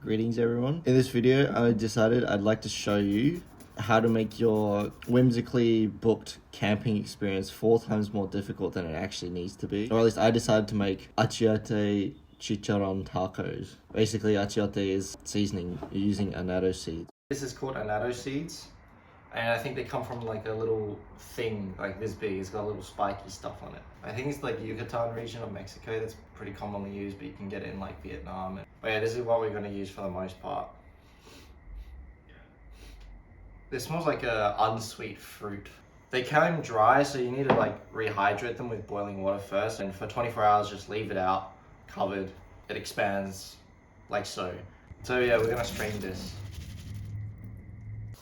Greetings everyone. In this video, I decided I'd like to show you how to make your whimsically booked camping experience 4 times more difficult than it actually needs to be. Or at least I decided to make achiote Chicharron tacos. Basically, achiote is seasoning using annatto seeds. This is called annatto seeds, and I think they come from like a little thing like this big. It's got a little spiky stuff on it. I think it's like Yucatan region of Mexico that's pretty commonly used, but you can get it in like Vietnam. But yeah, this is what we're going to use for the most part. This smells like a unsweet fruit. They come dry, so you need to like rehydrate them with boiling water first, and for 24 hours just leave it out covered. It expands like so. So yeah, we're gonna strain this.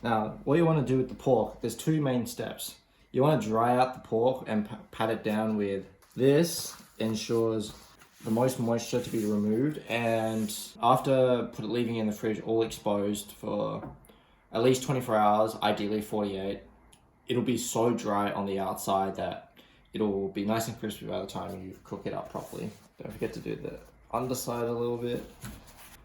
Now, what you want to do with the pork, there's 2 main steps. You want to dry out the pork and pat it down with this. Ensures the most moisture to be removed, and after leaving it in the fridge all exposed for at least 24 hours, ideally 48, it'll be so dry on the outside that it'll be nice and crispy by the time you cook it up properly. Don't forget to do the underside a little bit.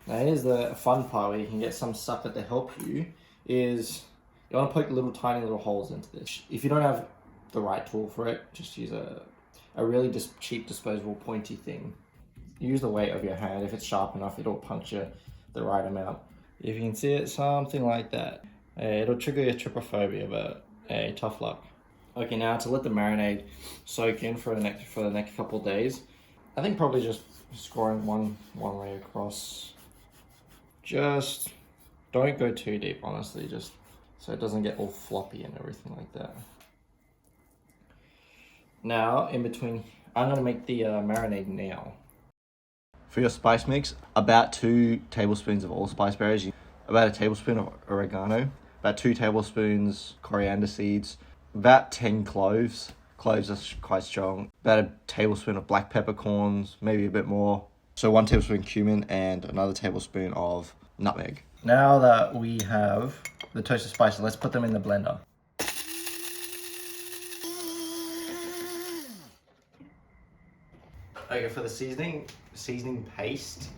Now here's the fun part where you can get some sucker to help you, is you want to poke little tiny little holes into this. If you don't have the right tool for it, just use a really cheap disposable pointy thing. Use the weight of your hand. If it's sharp enough, it'll puncture the right amount. If you can see it, something like that. It'll trigger your trypophobia, but hey, tough luck. Okay, now to let the marinade soak in for the next couple of days, I think probably just scoring one layer across. Just don't go too deep, honestly, just so it doesn't get all floppy and everything like that. Now, in between, I'm gonna make the marinade now. For your spice mix, about 2 tablespoons of allspice berries, about a tablespoon of oregano, about 2 tablespoons coriander seeds, about 10 cloves. Cloves are quite strong. About a tablespoon of black peppercorns, maybe a bit more. So 1 tablespoon cumin and another tablespoon of nutmeg. Now that we have the toasted spices, let's put them in the blender. Okay, for the seasoning paste,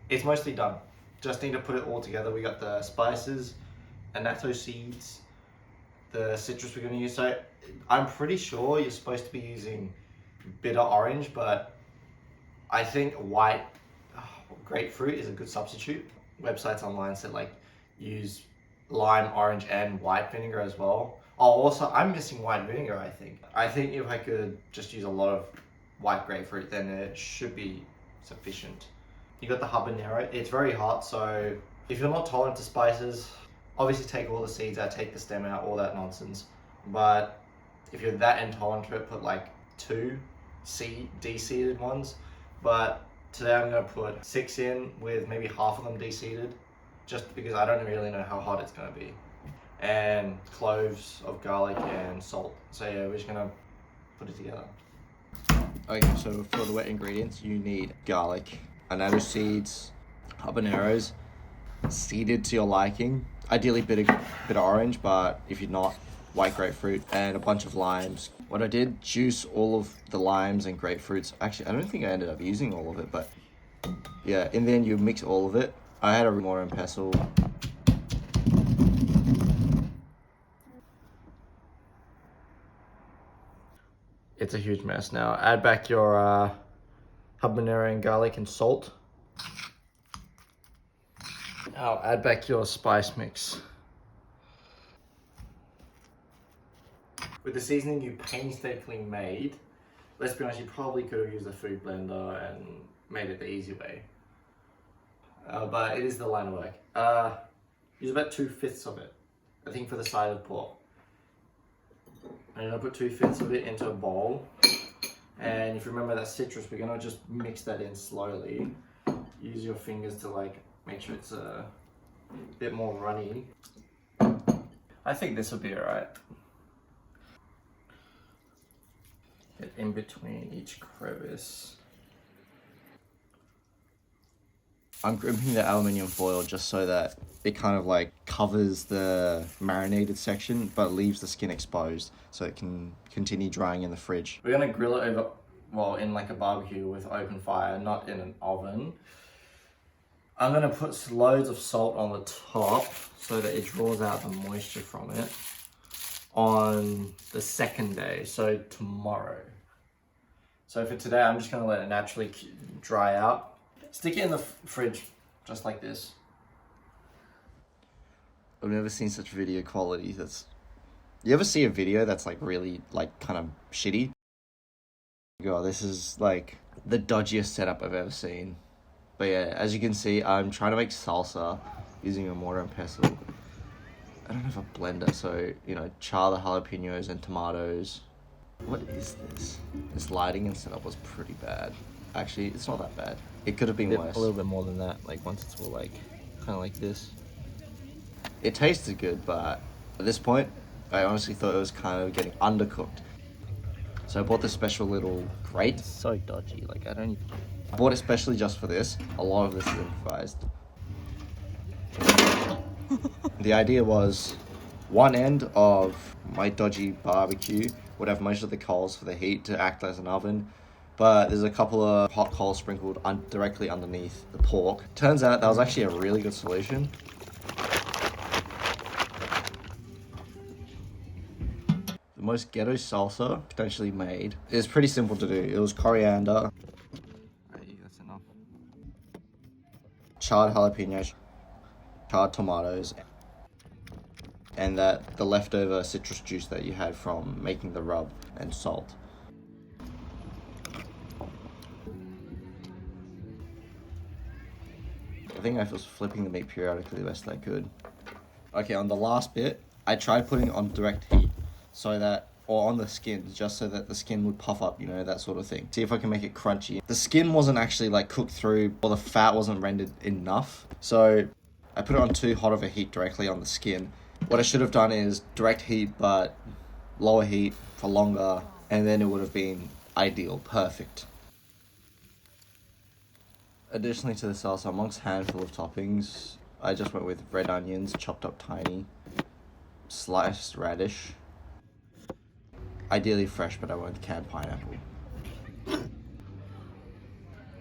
it's mostly done. Just need to put it all together. We got the spices, annatto seeds, the citrus we're going to use. So I'm pretty sure you're supposed to be using bitter orange, but I think white grapefruit is a good substitute. Websites online said like use lime, orange, and white vinegar as well. Oh, also I'm missing white vinegar, I think. I think if I could just use a lot of white grapefruit, then it should be sufficient. You got the habanero. It's very hot, so if you're not tolerant to spices, obviously take all the seeds out, take the stem out, all that nonsense. But if you're that intolerant to it, put like 2 de-seeded ones. But today I'm gonna put 6 in with maybe half of them de-seeded, just because I don't really know how hot it's gonna be. And cloves of garlic and salt. So yeah, we're just gonna put it together. Okay, so for the wet ingredients, you need garlic, annatto seeds, habaneros, seeded to your liking. Ideally bitter orange, but if you're not, white grapefruit, and a bunch of limes. What I did, juice all of the limes and grapefruits. Actually, I don't think I ended up using all of it, but yeah, and then you mix all of it. I had a mortar and pestle. It's a huge mess now. Add back your habanero and garlic and salt. Now add back your spice mix. With the seasoning you painstakingly made, let's be honest, you probably could have used a food blender and made it the easy way. But it is the line of work. Use about 2/5 of it, I think, for the side of pork. I'm gonna put 2/5 of it into a bowl. And if you remember that citrus, we're gonna just mix that in slowly. Use your fingers to like make sure it's a bit more runny. I think this will be alright. Get in between each crevice. I'm gripping the aluminium foil just so that it kind of like covers the marinated section but leaves the skin exposed so it can continue drying in the fridge. We're gonna grill it over, well, in like a barbecue with open fire, not in an oven. I'm gonna put loads of salt on the top so that it draws out the moisture from it on the second day, so tomorrow. So for today, I'm just gonna let it naturally dry out. Stick it in the fridge, just like this. I've never seen such video quality. You ever see a video that's like really like kind of shitty? God, this is like the dodgiest setup I've ever seen. But yeah, as you can see, I'm trying to make salsa using a mortar and pestle. I don't have a blender, so, you know, char the jalapenos and tomatoes. What is this? This lighting and setup was pretty bad. Actually, it's not that bad. It could have been worse. A little bit more than that, like once it's all like, kind of like this. It tasted good, but at this point, I honestly thought it was kind of getting undercooked. So I bought this special little grate. It's so dodgy, like I bought it specially just for this. A lot of this is improvised. The idea was one end of my dodgy barbecue would have most of the coals for the heat to act as an oven, but there's a couple of hot coals sprinkled directly underneath the pork. Turns out that was actually a really good solution. The most ghetto salsa potentially made. It was pretty simple to do. It was coriander. Alright, that's enough. Charred jalapenos, charred tomatoes, and the leftover citrus juice that you had from making the rub, and salt. I think I was flipping the meat periodically the best I could. Okay, on the last bit, I tried putting it on direct heat so that, or on the skin, just so that the skin would puff up, you know, that sort of thing. See if I can make it crunchy. The skin wasn't actually like cooked through, or the fat wasn't rendered enough. So I put it on too hot of a heat directly on the skin. What I should have done is direct heat, but lower heat for longer, and then it would have been ideal, perfect. Additionally to the salsa, amongst a handful of toppings, I just went with red onions, chopped up tiny, sliced radish, ideally fresh, but I went canned pineapple.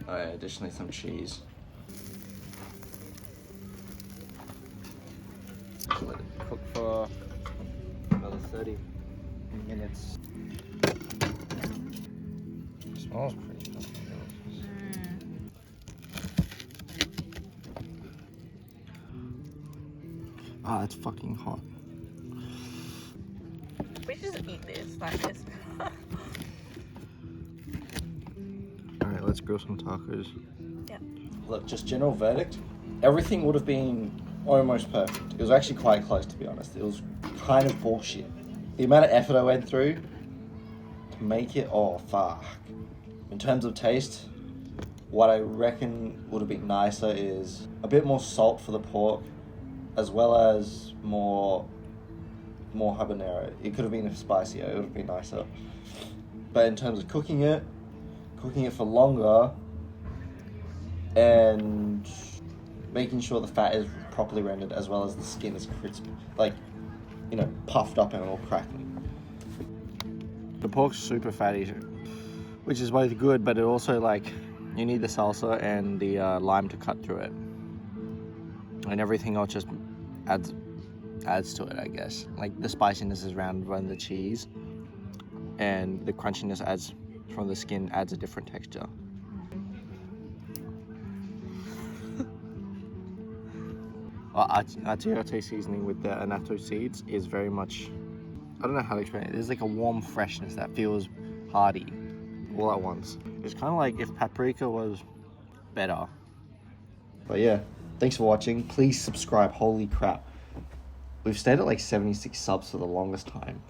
Additionally some cheese. Let it cook for another 30 minutes. It smells pretty good. Ah, it's fucking hot. We should just eat this like this. Alright, let's grill some tacos. Yeah. Look, just general verdict. Everything would have been almost perfect. It was actually quite close, to be honest. It was kind of bullshit. The amount of effort I went through to make it, oh fuck. In terms of taste, what I reckon would have been nicer is a bit more salt for the pork, as well as more habanero. It could have been spicier, it would have been nicer. But in terms of cooking it for longer, and making sure the fat is properly rendered, as well as the skin is crisp, like, you know, puffed up and all crackling. The pork's super fatty, which is both good, but it also, like, you need the salsa and the lime to cut through it. And everything else just adds to it, I guess. Like, the spiciness is around the cheese, and the crunchiness adds from the skin adds a different texture. Achiote seasoning with the annatto seeds is very much, I don't know how to explain it. There's like a warm freshness that feels hearty all at once. It's kind of like if paprika was better. But yeah, thanks for watching. Please subscribe. Holy crap. We've stayed at like 76 subs for the longest time.